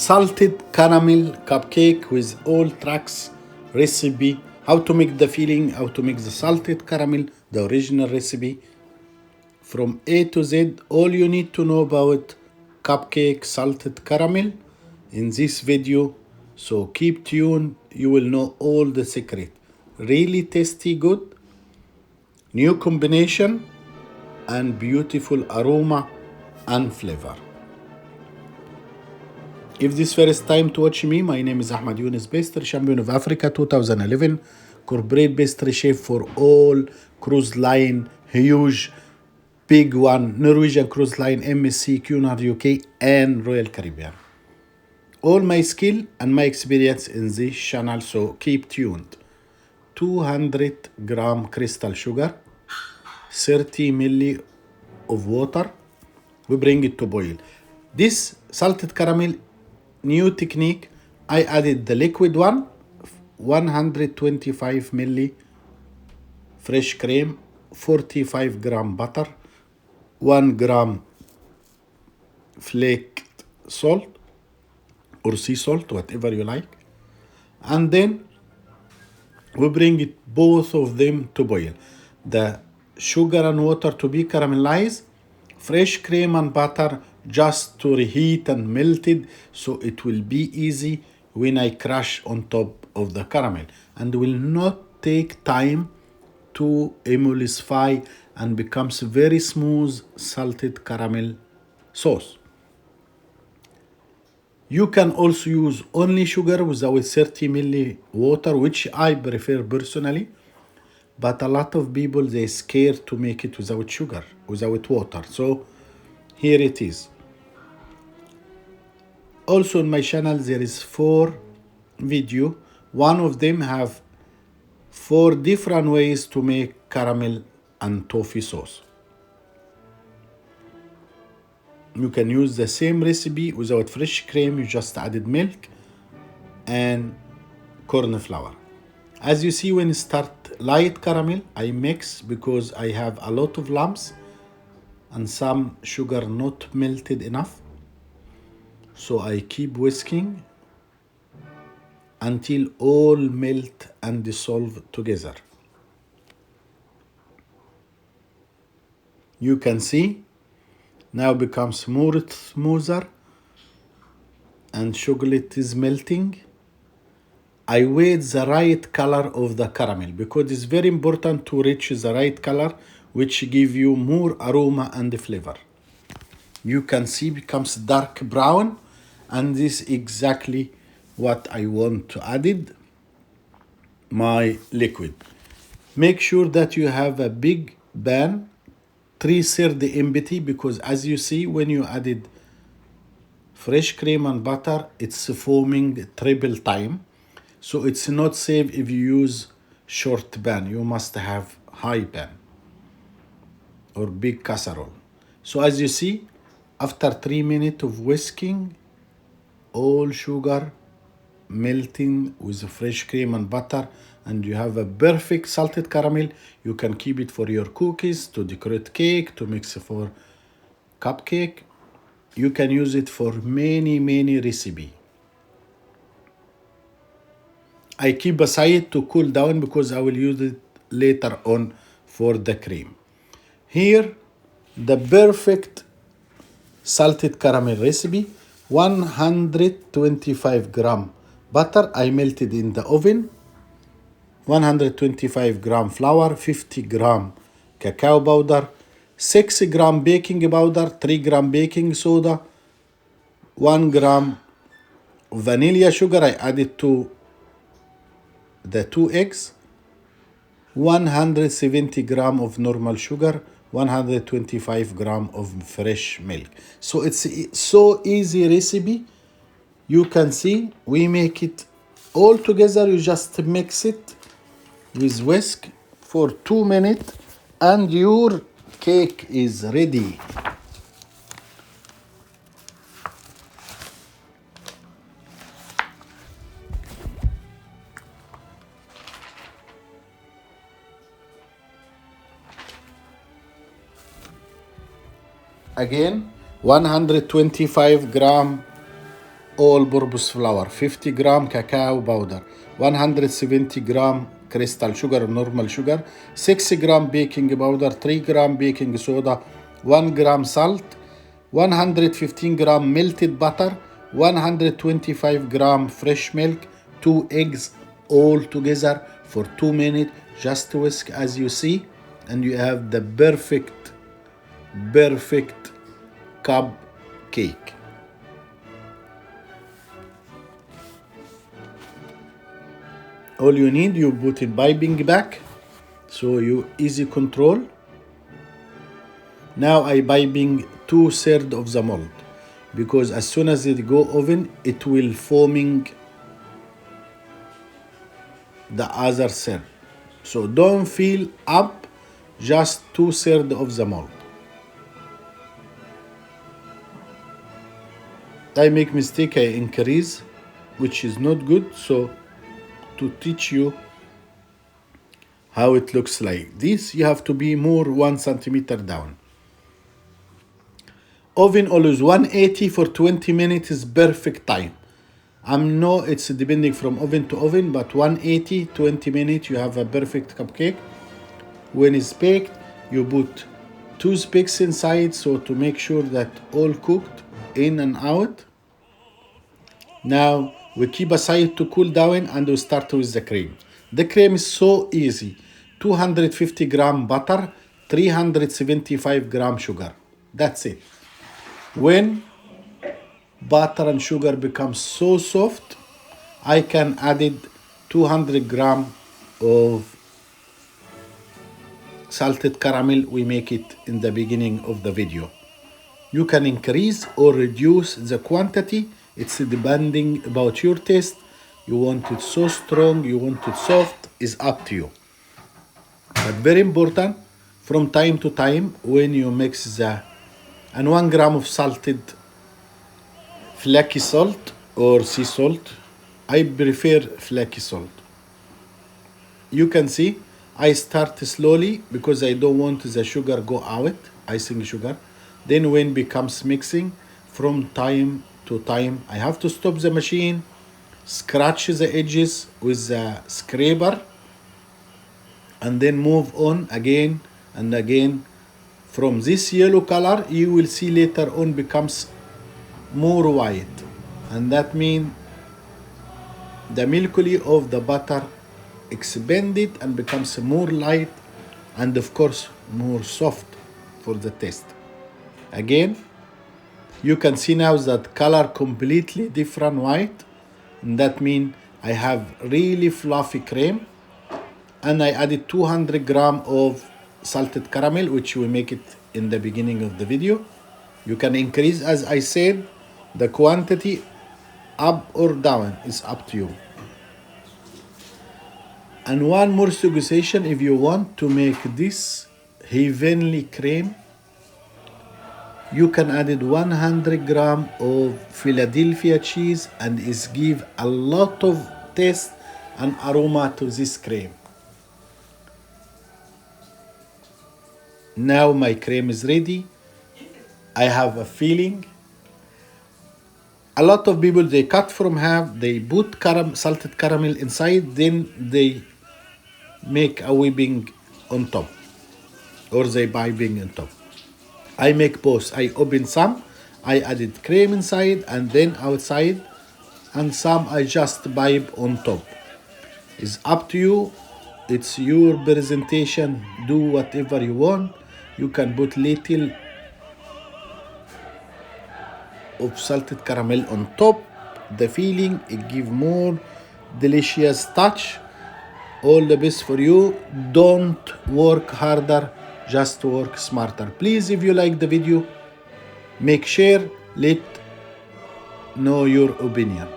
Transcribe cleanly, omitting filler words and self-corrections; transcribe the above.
salted caramel cupcake with all tracks recipe, how to make the filling, how to make the salted caramel, the original recipe from A to Z. All you need to know about cupcake salted caramel in this video, so keep tuned. You will know all the secret. Really tasty, good, new combination, and beautiful aroma and flavor. If this first time to watch me, my name is Ahmad Younes, pastry champion of Africa 2011, corporate pastry chef for all cruise line, huge, big one, Norwegian Cruise Line, MSC, Cunard UK, and Royal Caribbean. All my skill and my experience in this channel, so keep tuned. 200 gram crystal sugar, 30 milli of water. We bring it to boil. This salted caramel, new technique, I added the liquid one, 125 milli fresh cream, 45 gram butter, 1 gram flaked salt or sea salt, whatever you like. And then we bring it both of them to boil. The sugar and water to be caramelized, fresh cream and butter just to reheat and melted, so it will be easy when I crush on top of the caramel and will not take time to emulsify and becomes very smooth salted caramel sauce. You can also use only sugar without 30 milli water, which I prefer personally, but a lot of people, they scared to make it without sugar, without water. So here it is. Also on my channel there is 4 video. One of them have 4 different ways to make caramel and toffee sauce. You can use the same recipe without fresh cream, you just added milk and corn flour. As you see, when you start light caramel, I mix because I have a lot of lumps and some sugar not melted enough. So I keep whisking until all melt and dissolve together. You can see now becomes more smoother and chocolate is melting. I wait the right color of the caramel because it's very important to reach the right color, which give you more aroma and flavor. You can see becomes dark brown, and this is exactly what I want to add my liquid. Make sure that you have a big pan, 3/3 empty, because as you see, when you added fresh cream and butter, it's foaming triple time. So it's not safe if you use short pan. You must have high pan or big casserole. So as you see, after 3 minutes of whisking, all sugar melting with fresh cream and butter, and you have a perfect salted caramel. You can keep it for your cookies, to decorate cake, to mix for cupcake. You can use it for many recipes. I keep aside to cool down because I will use it later on for the cream. Here, the perfect salted caramel recipe, 125 gram butter I melted in the oven, 125 gram flour, 50 gram cacao powder, 6 gram baking powder, 3 gram baking soda, 1 gram vanilla sugar I added to the 2 eggs, 170 gram of normal sugar, 125 gram of fresh milk. So it's so easy recipe. You can see we make it all together. You just mix it with whisk for 2 minutes and your cake is ready. Again, 125 gram all-purpose flour, 50 gram cacao powder, 170 gram crystal sugar or normal sugar, 6 gram baking powder, 3 gram baking soda, 1 gram salt, 115 gram melted butter, 125 gram fresh milk, 2 eggs, all together for 2 minutes. Just whisk as you see, and you have the perfect cupcake. All you need, you put in piping back, so you easy control. Now I piping 2/3 of the mold, because as soon as it go oven, it will forming the other third. So don't fill up, just 2/3 of the mold. I make mistake, I increase, which is not good. So to teach you how it looks like this, you have to be more 1 centimeter down. Oven always 180 for 20 minutes is perfect time. No, it's depending from oven to oven, but 180, 20 minutes, you have a perfect cupcake. When it's baked, you put toothpicks inside, so to make sure that all cooked in and out. Now we keep aside to cool down, and we start with the cream. The cream is so easy. 250 gram butter, 375 gram sugar. That's it. When butter and sugar become so soft, I can add 200 gram of salted caramel. We make it in the beginning of the video. You can increase or reduce the quantity. It's depending about your taste. You want it so strong, you want it soft, is up to you. But very important, from time to time, when you mix and 1 gram of salted flaky salt or sea salt. I prefer flaky salt. You can see I start slowly because I don't want the sugar go out, icing sugar. Then when becomes mixing, from time to time, I have to stop the machine, scratch the edges with the scraper, and then move on again and again. From this yellow color, you will see later on becomes more white, and that means the molecule of the butter expanded and becomes more light, and of course more soft for the taste. Again, you can see now that color completely different white, and that means I have really fluffy cream. And I added 200 gram of salted caramel, which we make it in the beginning of the video. You can increase, as I said, the quantity up or down, is up to you. And one more suggestion, if you want to make this heavenly cream, you can add 100 gram of Philadelphia cheese, and it give a lot of taste and aroma to this cream. Now my cream is ready. I have a feeling. A lot of people, they cut from half, they put salted caramel inside, then they make a whipping on top, or they piping on top. I make both. I open some, I added cream inside and then outside, and some I just pipe on top. It's up to you. It's your presentation. Do whatever you want. You can put little of salted caramel on top. The feeling, it give more delicious touch. All the best for you. Don't work harder, just work smarter. Please, if you like the video, make share, let know your opinion.